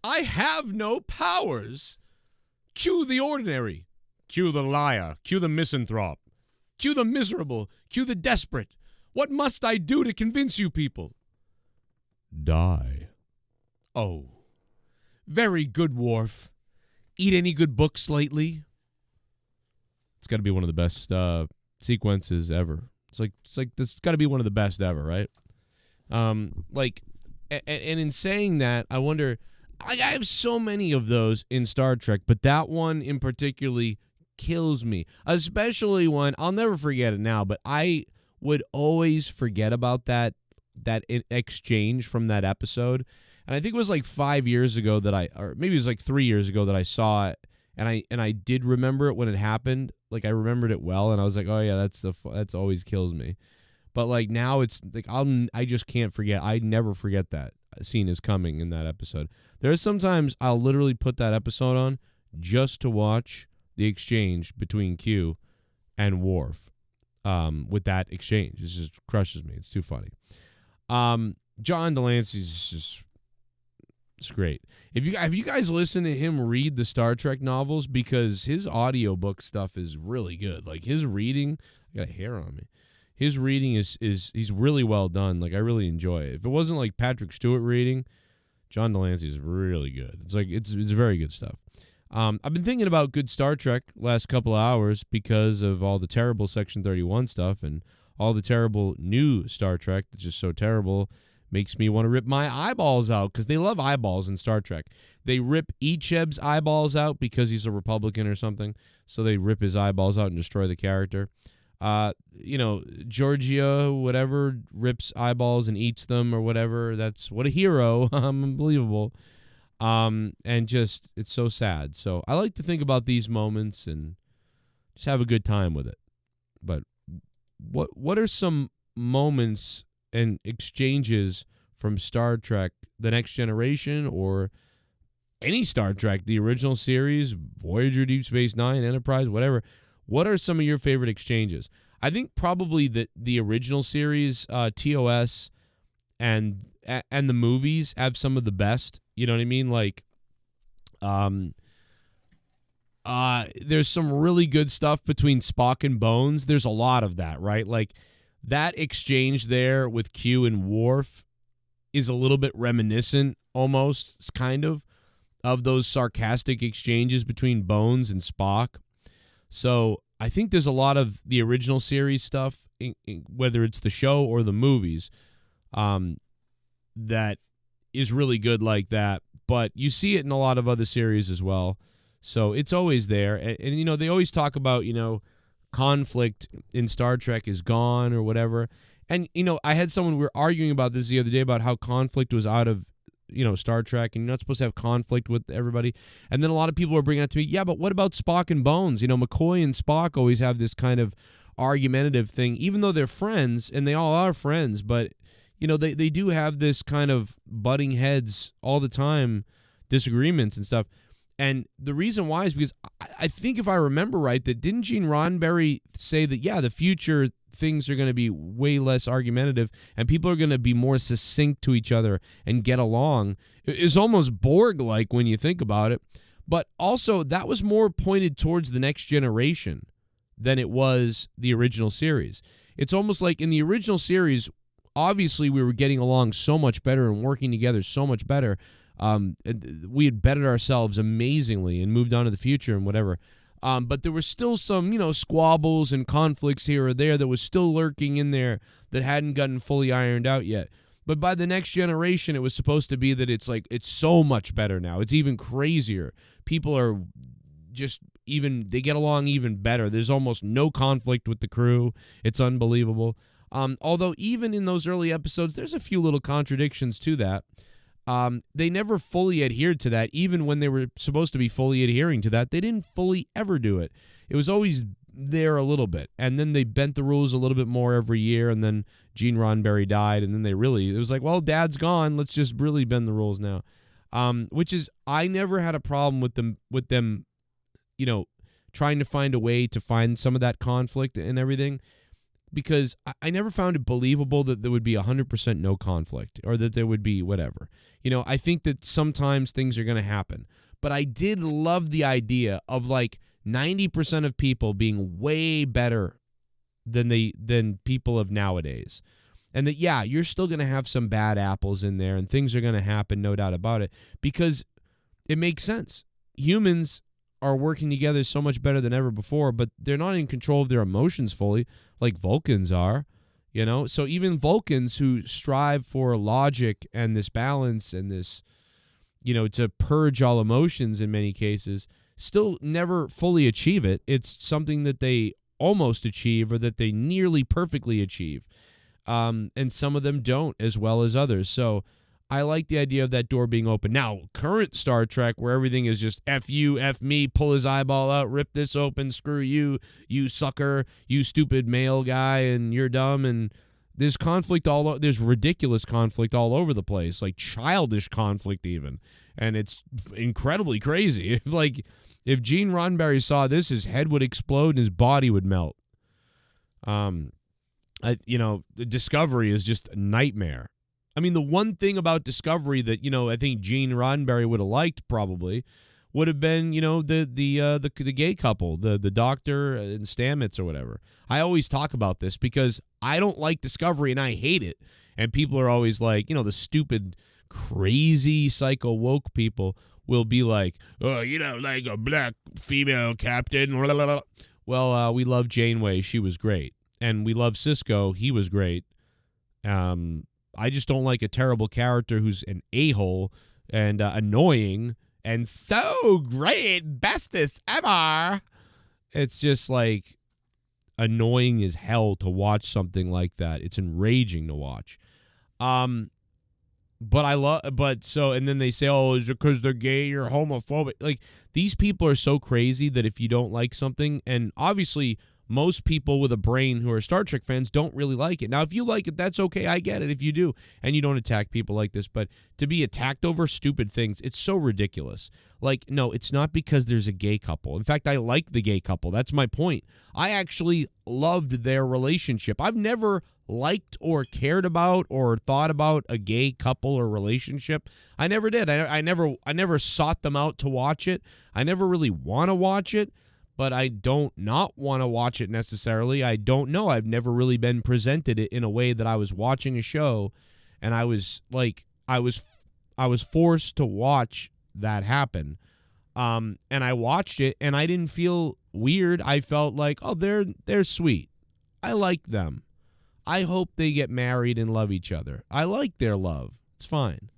I have no powers. Cue the ordinary. Cue the liar. Cue the misanthrope. Cue the miserable. Cue the desperate. What must I do to convince you people? Die. Oh. Very good, Worf. Eat any good books lately? It's got to be one of the best sequences ever. It's like this got to be one of the best ever, right? And in saying that, I wonder. I have so many of those in Star Trek, but that one in particularly kills me. Especially when I'll never forget it now, but I would always forget about that exchange from that episode. And I think it was like 5 years ago or maybe it was like 3 years ago that I saw it, and I did remember it when it happened. Like I remembered it well, and I was like, oh yeah, that's always kills me. But like now it's like I just can't forget. I never forget that scene is coming in that episode. There's sometimes I'll literally put that episode on just to watch the exchange between Q and Worf. With that exchange, it just crushes me. It's too funny. John Delancey's just. It's great. Have you guys listened to him read the Star Trek novels? Because his audiobook stuff is really good. Like his reading, I got a hair on me. His reading is he's really well done. Like I really enjoy it. If it wasn't like Patrick Stewart reading, John Delancey is really good. It's very good stuff. I've been thinking about good Star Trek last couple of hours because of all the terrible Section 31 stuff and all the terrible new Star Trek that's just so terrible. Makes me want to rip my eyeballs out because they love eyeballs in Star Trek. They rip Icheb's eyeballs out because he's a Republican or something. So they rip his eyeballs out and destroy the character. Georgia, whatever, rips eyeballs and eats them or whatever. That's what a hero. Unbelievable. And just, it's so sad. So I like to think about these moments and just have a good time with it. But what are some moments and exchanges from Star Trek, The Next Generation, or any Star Trek, the original series, Voyager, Deep Space Nine, Enterprise, whatever? What are some of your favorite exchanges? I think probably the original series, TOS, and the movies have some of the best. You know what I mean? Like, there's some really good stuff between Spock and Bones. There's a lot of that, right? Like, that exchange there with Q and Worf is a little bit reminiscent, almost, kind of those sarcastic exchanges between Bones and Spock. So I think there's a lot of the original series stuff, whether it's the show or the movies, that is really good like that. But you see it in a lot of other series as well. So it's always there. And they always talk about, conflict in Star Trek is gone or whatever. And, I had someone, we were arguing about this the other day about how conflict was out of, Star Trek, and you're not supposed to have conflict with everybody. And then a lot of people were bringing it to me, yeah, but what about Spock and Bones? McCoy and Spock always have this kind of argumentative thing, even though they're friends, and they all are friends, but, they do have this kind of butting heads all the time, disagreements and stuff. And the reason why is because I think if I remember right, that didn't Gene Roddenberry say that, yeah, the future things are going to be way less argumentative and people are going to be more succinct to each other and get along. It's almost Borg-like when you think about it. But also that was more pointed towards the next generation than it was the original series. It's almost like in the original series, obviously we were getting along so much better and working together so much better. We had bettered ourselves amazingly and moved on to the future and whatever. But there were still some, squabbles and conflicts here or there that was still lurking in there that hadn't gotten fully ironed out yet. But by the next generation, it was supposed to be that it's so much better now. It's even crazier. People are just they get along even better. There's almost no conflict with the crew. It's unbelievable. Although even in those early episodes, there's a few little contradictions to that. They never fully adhered to that. Even when they were supposed to be fully adhering to that, they didn't fully ever do it. It was always there a little bit. And then they bent the rules a little bit more every year. And then Gene Roddenberry died. And then it was like, well, Dad's gone. Let's just really bend the rules now. Which is, I never had a problem with them, trying to find a way to find some of that conflict and everything. because I never found it believable that there would be 100% no conflict or that there would be whatever. I think that sometimes things are going to happen. But I did love the idea of like 90% of people being way better than people of nowadays. And that, yeah, you're still going to have some bad apples in there and things are going to happen, no doubt about it, because it makes sense. Humans are working together so much better than ever before, but they're not in control of their emotions fully like Vulcans are, So even Vulcans who strive for logic and this balance and this, to purge all emotions in many cases, still never fully achieve it. It's something that they almost achieve or that they nearly perfectly achieve. And some of them don't as well as others. So I like the idea of that door being open. Now, current Star Trek, where everything is just F you, F me, pull his eyeball out, rip this open, screw you, you sucker, you stupid male guy, and you're dumb. And there's conflict there's ridiculous conflict all over the place, like childish conflict even. And it's incredibly crazy. If Gene Roddenberry saw this, his head would explode and his body would melt. The Discovery is just a nightmare. I mean, the one thing about Discovery that, I think Gene Roddenberry would have liked probably would have been, the gay couple, the doctor and Stamets or whatever. I always talk about this because I don't like Discovery and I hate it. And people are always like, the stupid, crazy, psycho woke people will be like, oh, you don't like a black female captain. Well, we love Janeway. She was great. And we love Sisko. He was great. I just don't like a terrible character who's an a-hole and annoying and so great, bestest ever. It's just like annoying as hell to watch something like that. It's enraging to watch. And then they say, oh, is it because they're gay or homophobic? Like, these people are so crazy that if you don't like something, and obviously most people with a brain who are Star Trek fans don't really like it. Now, if you like it, that's okay. I get it if you do. And you don't attack people like this. But to be attacked over stupid things, it's so ridiculous. Like, no, it's not because there's a gay couple. In fact, I like the gay couple. That's my point. I actually loved their relationship. I've never liked or cared about or thought about a gay couple or relationship. I never did. I never sought them out to watch it. I never really want to watch it. But I don't not want to watch it necessarily. I don't know. I've never really been presented it in a way that I was watching a show, and I was forced to watch that happen. And I watched it, and I didn't feel weird. I felt like, oh, they're sweet. I like them. I hope they get married and love each other. I like their love. It's fine.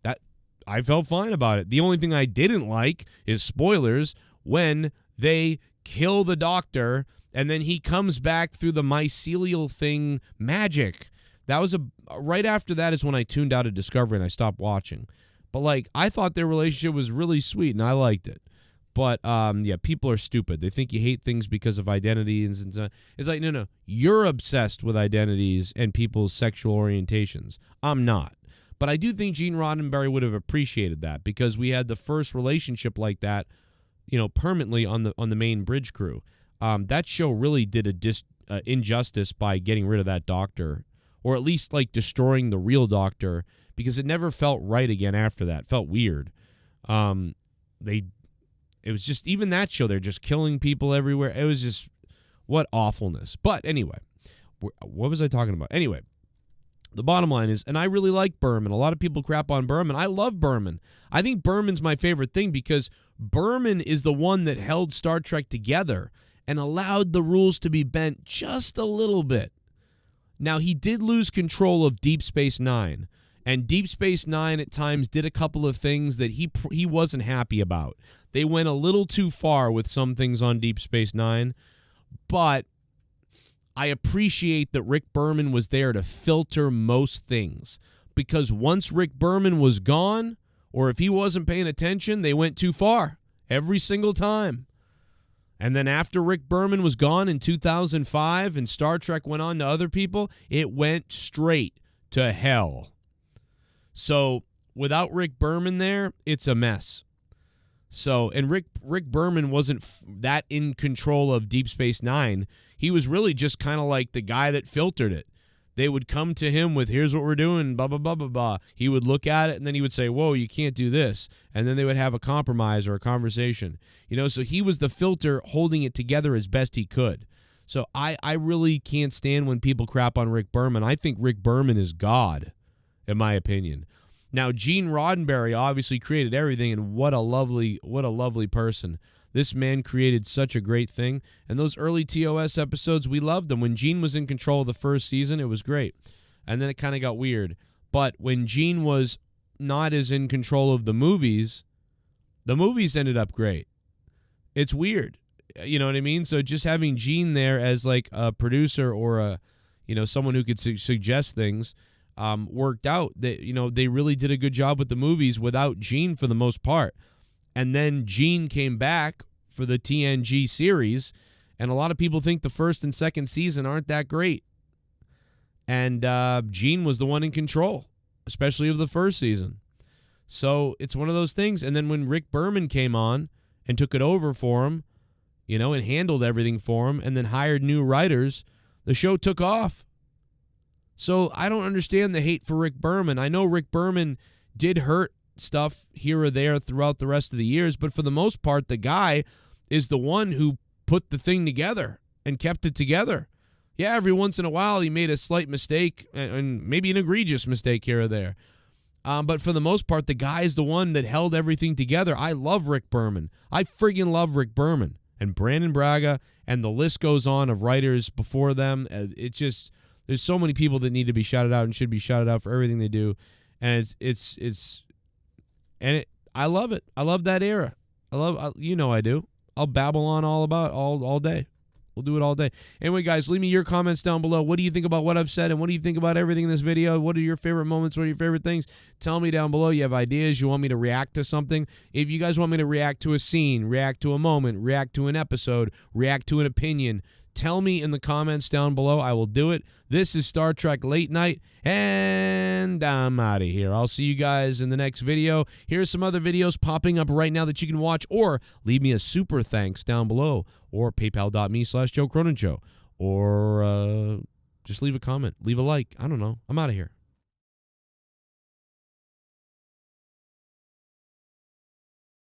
That I felt fine about it. The only thing I didn't like is spoilers when they kill the doctor, and then he comes back through the mycelial thing magic. That was right after that is when I tuned out of Discovery and I stopped watching. But I thought their relationship was really sweet and I liked it. But yeah, people are stupid. They think you hate things because of identities and so. It's like, no, you're obsessed with identities and people's sexual orientations. I'm not. But I do think Gene Roddenberry would have appreciated that because we had the first relationship like that, permanently on the main bridge crew. That show really did a injustice by getting rid of that doctor, or at least destroying the real doctor, because it never felt right again after that. It felt weird. It was just, even that show, they're just killing people everywhere. It was just, what awfulness. But anyway, what was I talking about? Anyway, the bottom line is, and I really like Berman. A lot of people crap on Berman. I love Berman. I think Berman's my favorite thing because Berman is the one that held Star Trek together and allowed the rules to be bent just a little bit. Now, he did lose control of Deep Space Nine, and Deep Space Nine at times did a couple of things that he wasn't happy about. They went a little too far with some things on Deep Space Nine, but I appreciate that Rick Berman was there to filter most things, because once Rick Berman was gone, or if he wasn't paying attention, they went too far every single time. And then after Rick Berman was gone in 2005 and Star Trek went on to other people, it went straight to hell. So without Rick Berman there, it's a mess. So, and Rick Berman wasn't that in control of Deep Space Nine. he was really just kind of like the guy that filtered it. They would come to him with, here's what we're doing, blah, blah, blah, blah, blah. He would look at it, and then he would say, whoa, you can't do this. And then they would have a compromise or a conversation. So he was the filter holding it together as best he could. So I really can't stand when people crap on Rick Berman. I think Rick Berman is God, in my opinion. Now, Gene Roddenberry obviously created everything, and what a lovely person. This man created such a great thing. And those early TOS episodes, we loved them. When Gene was in control of the first season, it was great. And then it kind of got weird. But when Gene was not as in control of the movies ended up great. It's weird. You know what I mean? So just having Gene there as like a producer or someone who could suggest things worked out. They really did a good job with the movies without Gene for the most part. And then Gene came back for the TNG series, and a lot of people think the first and second season aren't that great. And Gene was the one in control, especially of the first season. So it's one of those things. And then when Rick Berman came on and took it over for him, and handled everything for him, and then hired new writers, the show took off. So I don't understand the hate for Rick Berman. I know Rick Berman did hurt stuff here or there throughout the rest of the years, but for the most part, the guy is the one who put the thing together and kept it together. Yeah, every once in a while he made a slight mistake and maybe an egregious mistake here or there. But for the most part, the guy is the one that held everything together. I love Rick Berman. I friggin' love Rick Berman and Brandon Braga, and the list goes on of writers before them. It's just, there's so many people that need to be shouted out and should be shouted out for everything they do. And I love it. I love that era. I do. I'll babble on all day. We'll do it all day. Anyway, guys, leave me your comments down below. What do you think about what I've said, and what do you think about everything in this video? What are your favorite moments? What are your favorite things? Tell me down below. You have ideas? You want me to react to something? If you guys want me to react to a scene, react to a moment, react to an episode, react to an opinion, tell me in the comments down below. I will do it. This is Star Trek Late Night, and I'm out of here. I'll see you guys in the next video. Here's some other videos popping up right now that you can watch, or leave me a super thanks down below, or paypal.me/Joe Cronin Show, or just leave a comment, leave a like. I don't know. I'm out of here.